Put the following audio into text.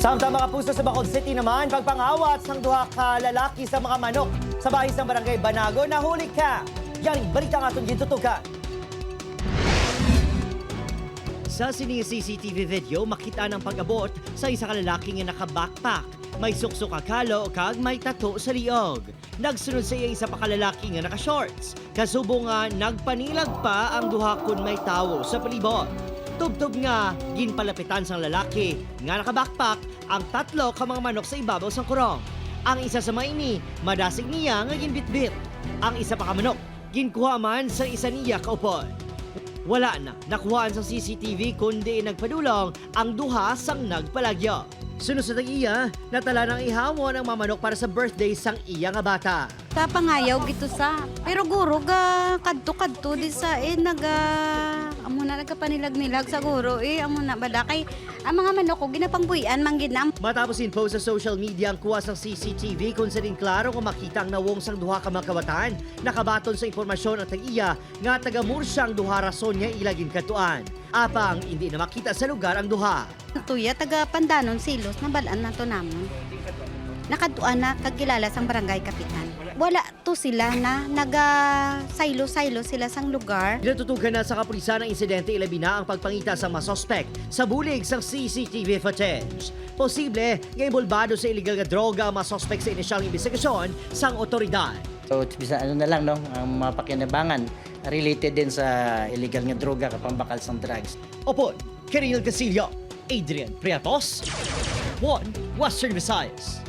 Samtang mga puso sa Bacolod City naman, pagpangawat sang duha ka lalaki sa mga manok sa bahis ng Barangay Banago, nahuli ka. Yan, balita nga itong gintutukan. Sa sining CCTV video, makita ng pag-abot sa isa ka lalaki nga naka-backpack. May suksok akalo kag may tato sa liog. Nagsunod sa iya isa pa kalalaki nga naka-shorts. Kasubo nga nagpanilag pa ang duha kun may tawo sa palibot. Tubtob nga, ginpalapitan sang lalaki nga naka-backpack ang tatlo ka mga manok sa ibabaw sang kurong. Ang isa sa maini, madasig niya nga ginbitbit. Ang isa pa ka manok, ginkuha man sa isa niya kaupon. Wala na nakuhaan sa CCTV kundi nagpadulong ang duha sang nagpalagyo. Sunod sa tag-iya, natala ng ihawon ang mamanok para sa birthday sang iya nga bata. Sa pangayaw gito sa, pero guro ga kadto-kadto di sa amo na nagkapanilag-nilag sa guro amo na bala kay ang mga manok ko ginapangbuyan manggid. Matapos in-post sa social media ang kuwas ng CCTV kung saan klaro kung makita ang nawong sang duha ka mga kawatan, nakabaton sa impormasyon ang tag-iya nga taga-Murcia ang duha rason niya ilagin katuan. Apang hindi na makita sa lugar ang duha. Tuya taga Pandanon Silos nabalaan na to namon. Nakadtuan na kagilala sang barangay kapitan. Wala to sila na naga-saylo-saylo sila sang lugar. Natutugan na sa kapulisan ng insidente, ilabi na ang pagpangita sa mga sospek sa bulig sa CCTV footage. Posible nga involbado sa illegal nga droga ang mga sospek sa inisyal investigasyon sang otoridad. So, bisa ano na lang, no, ang mga pakinabangan related din sa illegal nga droga, kapambakal sang drugs. Opo, Kiril Casillo, Adrian Priatos, One Western Visayas.